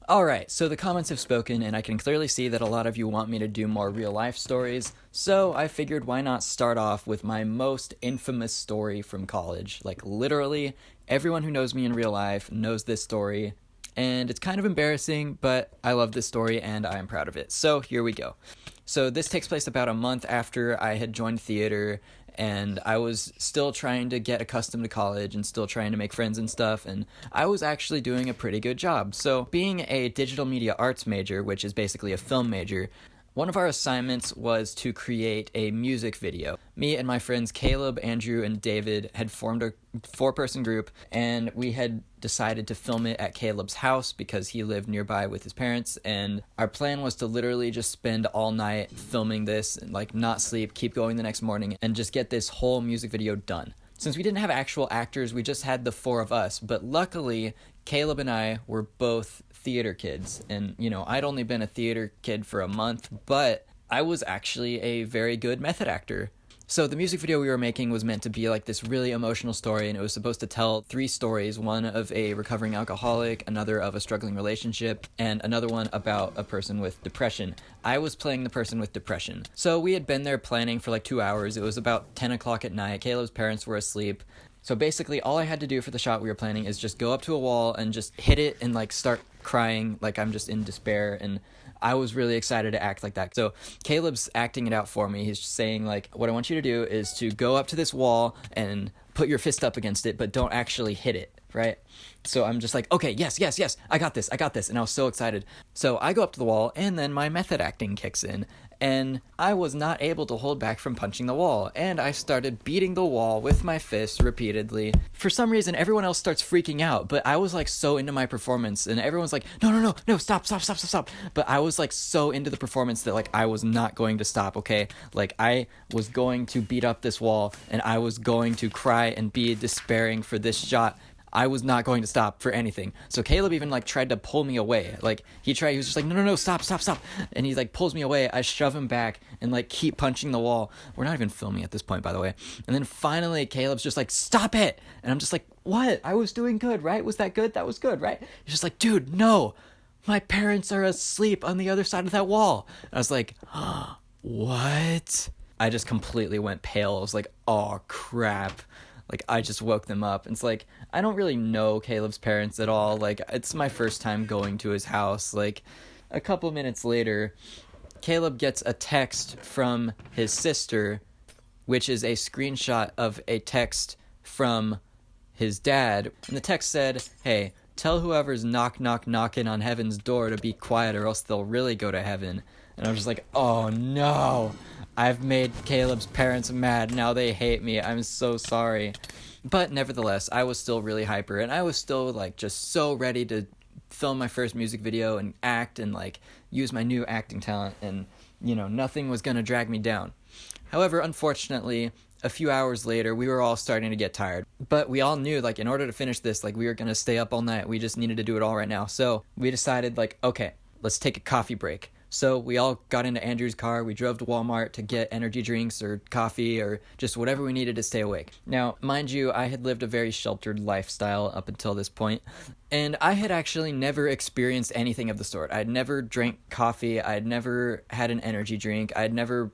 Alright, so the comments have spoken, and I can clearly see that a lot of you want me to do more real life stories, so I figured why not start off with my most infamous story from college. Like, literally, everyone who knows me in real life knows this story, and it's kind of embarrassing, but I love this story and I am proud of it. So, here we go. So, this takes place about a month after I had joined theater, and I was still trying to get accustomed to college and still trying to make friends and stuff, and I was actually doing a pretty good job. So, being a digital media arts major, which is basically a film major, one of our assignments was to create a music video. Me and my friends Caleb, Andrew, and David had formed a 4-person group, and we had decided to film it at Caleb's house because he lived nearby with his parents, and our plan was to literally just spend all night filming this and like not sleep, keep going the next morning, and just get this whole music video done. Since we didn't have actual actors, we just had the 4 of us, but luckily Caleb and I were both theater kids, and I'd only been a theater kid for a month, but I was actually a very good method actor. So the music video we were making was meant to be like this really emotional story, and it was supposed to tell 3 stories, one of a recovering alcoholic, another of a struggling relationship, and another one about a person with depression. I was playing the person with depression. So we had been there planning for like 2 hours. It was about 10 o'clock at night. Caleb's parents were asleep. So basically all I had to do for the shot we were planning is just go up to a wall and just hit it and like start crying like I'm just in despair, and I was really excited to act like that. So Caleb's acting it out for me. He's just saying like, what I want you to do is to go up to this wall and put your fist up against it, but don't actually hit it, right? So I'm just like, okay, yes, I got this. And I was so excited. So I go up to the wall, and then my method acting kicks in, and I was not able to hold back from punching the wall, and I started beating the wall with my fist repeatedly. For some reason, everyone else starts freaking out, but I was like so into my performance, and everyone's like, no, stop. But I was like so into the performance that like I was not going to stop, okay? Like I was going to beat up this wall, and I was going to cry and be despairing for this shot. I was not going to stop for anything. So Caleb even like tried to pull me away. Like he was just like, no, stop. And he like pulls me away. I shove him back and like keep punching the wall. We're not even filming at this point, by the way. And then finally Caleb's just like, stop it. And I'm just like, what? I was doing good, right? Was that good? That was good, right? He's just like, dude, no, my parents are asleep on the other side of that wall. And I was like, what? I just completely went pale. I was like, oh crap. Like, I just woke them up. And it's like, I don't really know Caleb's parents at all. Like, it's my first time going to his house. Like, a couple minutes later, Caleb gets a text from his sister, which is a screenshot of a text from his dad. And the text said, hey, tell whoever's knocking on heaven's door to be quiet or else they'll really go to heaven. And I was just like, oh no. I've made Caleb's parents mad. Now they hate me. I'm so sorry. But nevertheless, I was still really hyper, and I was still like just so ready to film my first music video and act and like use my new acting talent, and nothing was going to drag me down. However, unfortunately, a few hours later, we were all starting to get tired. But we all knew, like, in order to finish this, like, we were going to stay up all night. We just needed to do it all right now. So we decided, like, okay, let's take a coffee break. So we all got into Andrew's car, we drove to Walmart to get energy drinks or coffee or just whatever we needed to stay awake. Now, mind you, I had lived a very sheltered lifestyle up until this point, and I had actually never experienced anything of the sort. I'd never drank coffee, I'd never had an energy drink, I'd never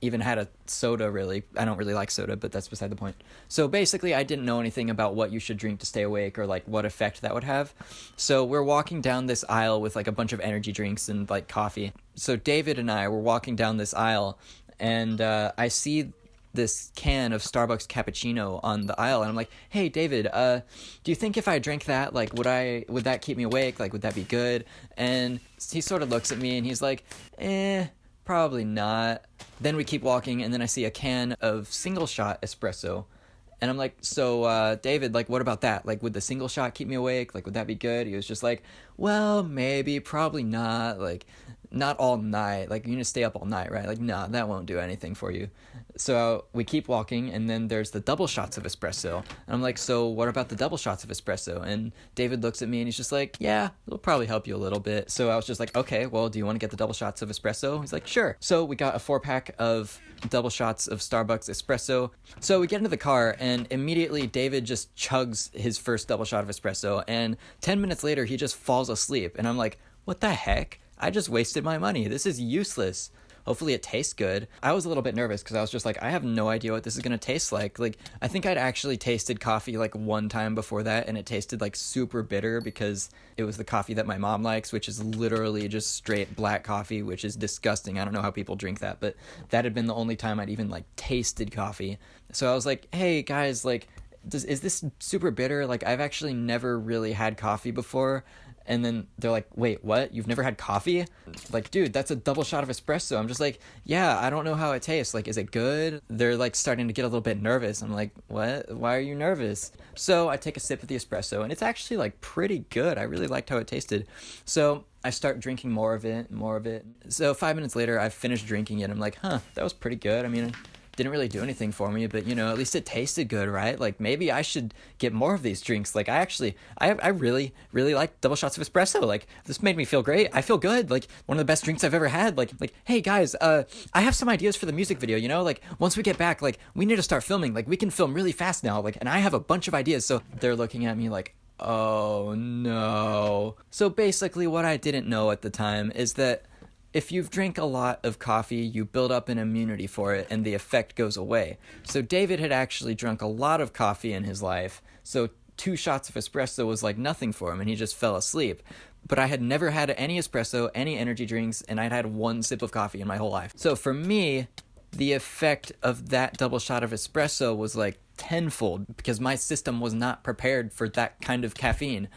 even had a soda, really. I don't really like soda, but that's beside the point. So basically, I didn't know anything about what you should drink to stay awake or like what effect that would have. So we're walking down this aisle with like a bunch of energy drinks and like coffee. So David and I were walking down this aisle, and I see this can of Starbucks cappuccino on the aisle, and I'm like, hey David, do you think if I drank that, like would that keep me awake? Like would that be good? And he sort of looks at me and he's like, probably not. Then we keep walking, and then I see a can of single shot espresso, and I'm like, so David, like what about that? Like would the single shot keep me awake? Like would that be good? He was just like, well, maybe, probably not. Like not all night. Like, you need to stay up all night, right? Like, nah, that won't do anything for you. So we keep walking, and then there's the double shots of espresso. And I'm like, so what about the double shots of espresso? And David looks at me, and he's just like, yeah, it'll probably help you a little bit. So I was just like, okay, well, do you want to get the double shots of espresso? He's like, sure. So we got a 4-pack of double shots of Starbucks espresso. So we get into the car, and immediately David just chugs his first double shot of espresso, and 10 minutes later, he just falls asleep. And I'm like, what the heck? I just wasted my money. This is useless. Hopefully it tastes good. I was a little bit nervous because I was just like, I have no idea what this is going to taste like. Like, I think I'd actually tasted coffee like one time before that, and it tasted like super bitter because it was the coffee that my mom likes, which is literally just straight black coffee, which is disgusting. I don't know how people drink that, but that had been the only time I'd even like tasted coffee. So I was like, hey guys, like, is this super bitter? Like, I've actually never really had coffee before. And then they're like, wait, what? You've never had coffee? Like, dude, that's a double shot of espresso. I'm just like, yeah, I don't know how it tastes. Like, is it good? They're like starting to get a little bit nervous. I'm like, what? Why are you nervous? So I take a sip of the espresso, and it's actually like pretty good. I really liked how it tasted. So I start drinking more of it. So 5 minutes later, I've finished drinking it. I'm like, huh, that was pretty good. I mean, didn't really do anything for me, but, you know, at least it tasted good, right? Like, maybe I should get more of these drinks. Like, I really, really like double shots of espresso. Like, this made me feel great. I feel good. Like, one of the best drinks I've ever had. Like, hey guys, I have some ideas for the music video, you know? Like, once we get back, like, we need to start filming. Like, we can film really fast now. Like, and I have a bunch of ideas. So they're looking at me like, oh no. So basically what I didn't know at the time is that if you've drank a lot of coffee, you build up an immunity for it, and the effect goes away. So David had actually drunk a lot of coffee in his life, so 2 shots of espresso was like nothing for him, and he just fell asleep. But I had never had any espresso, any energy drinks, and I'd had 1 sip of coffee in my whole life. So for me, the effect of that double shot of espresso was like tenfold, because my system was not prepared for that kind of caffeine.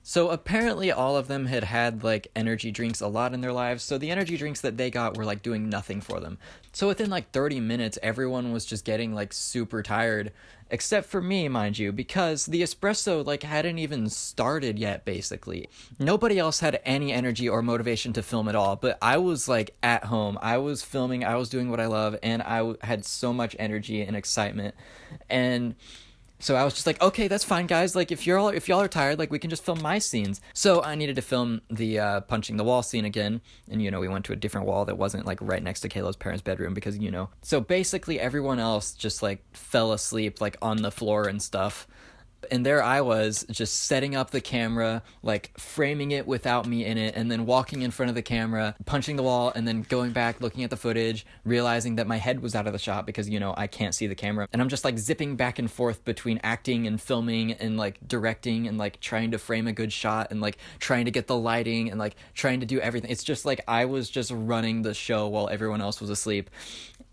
So apparently all of them had like energy drinks a lot in their lives, so the energy drinks that they got were like doing nothing for them. So within like 30 minutes, everyone was just getting like super tired, except for me, mind you, because the espresso like hadn't even started yet, basically. Nobody else had any energy or motivation to film at all, but I was like at home. I was filming, I was doing what I love, and had so much energy and excitement. And so I was just like, okay, that's fine, guys. Like, if y'all are tired, like, we can just film my scenes. So I needed to film the punching the wall scene again. And, you know, we went to a different wall that wasn't, like, right next to Kayla's parents' bedroom because, you know. So basically everyone else just, like, fell asleep, like, on the floor and stuff. And there I was, just setting up the camera, like framing it without me in it, and then walking in front of the camera, punching the wall, and then going back, looking at the footage, realizing that my head was out of the shot because, you know, I can't see the camera. And I'm just like zipping back and forth between acting and filming and like directing and like trying to frame a good shot and like trying to get the lighting and like trying to do everything. It's just like I was just running the show while everyone else was asleep.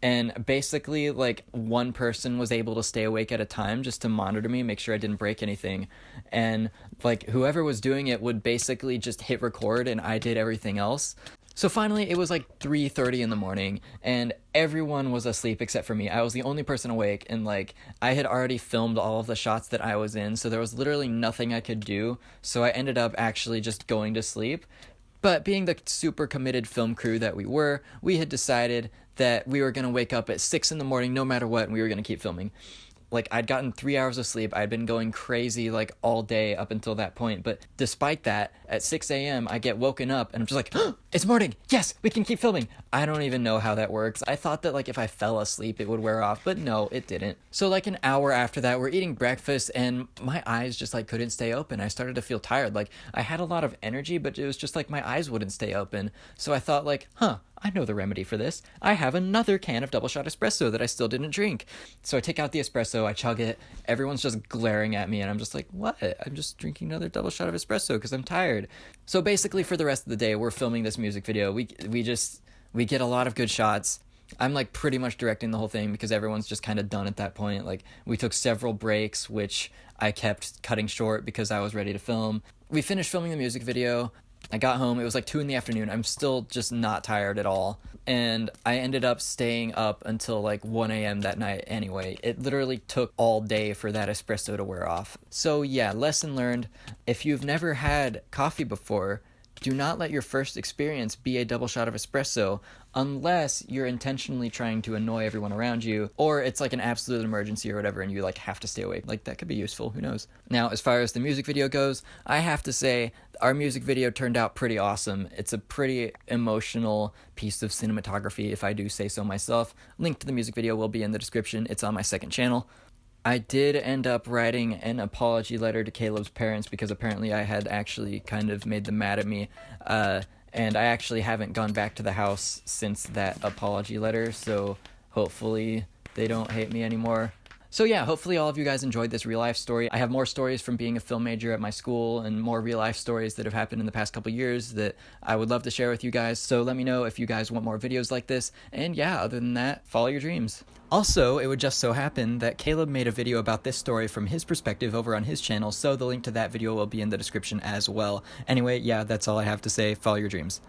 And basically, like, one person was able to stay awake at a time just to monitor me, make sure I didn't break anything. And, like, whoever was doing it would basically just hit record, and I did everything else. So finally, it was like 3:30 in the morning, and everyone was asleep except for me. I was the only person awake, and, like, I had already filmed all of the shots that I was in, so there was literally nothing I could do. So I ended up actually just going to sleep. But being the super committed film crew that we were, we had decided that we were going to wake up at 6 in the morning no matter what, and we were going to keep filming. Like, I'd gotten 3 hours of sleep. I'd been going crazy, like, all day up until that point. But despite that, at 6 a.m., I get woken up, and I'm just like, oh, it's morning! Yes, we can keep filming! I don't even know how that works. I thought that, like, if I fell asleep, it would wear off. But no, it didn't. So, like, an hour after that, we're eating breakfast, and my eyes just, like, couldn't stay open. I started to feel tired. Like, I had a lot of energy, but it was just, like, my eyes wouldn't stay open. So I thought, like, I know the remedy for this. I have another can of double shot espresso that I still didn't drink. So I take out the espresso, I chug it, everyone's just glaring at me, and I'm just like, what? I'm just drinking another double shot of espresso because I'm tired. So basically for the rest of the day, we're filming this music video. We get a lot of good shots. I'm like pretty much directing the whole thing because everyone's just kind of done at that point. Like, we took several breaks, which I kept cutting short because I was ready to film. We finished filming the music video. I got home, it was like 2 in the afternoon. I'm still just not tired at all. And I ended up staying up until like 1 a.m. that night anyway. It literally took all day for that espresso to wear off. So yeah, lesson learned. If you've never had coffee before, Do not let your first experience be a double shot of espresso unless you're intentionally trying to annoy everyone around you, or it's like an absolute emergency or whatever and you like have to stay awake. Like that could be useful, who knows. Now, as far as the music video goes, I have to say our music video turned out pretty awesome. It's a pretty emotional piece of cinematography, if I do say so myself. Link to the music video will be in the description. It's on my second channel. I did end up writing an apology letter to Caleb's parents because apparently I had actually kind of made them mad at me, and I actually haven't gone back to the house since that apology letter, so hopefully they don't hate me anymore. So yeah, hopefully all of you guys enjoyed this real life story. I have more stories from being a film major at my school and more real life stories that have happened in the past couple years that I would love to share with you guys. So let me know if you guys want more videos like this. And yeah, other than that, follow your dreams. Also, it would just so happen that Caleb made a video about this story from his perspective over on his channel, so the link to that video will be in the description as well. Anyway, yeah, that's all I have to say. Follow your dreams.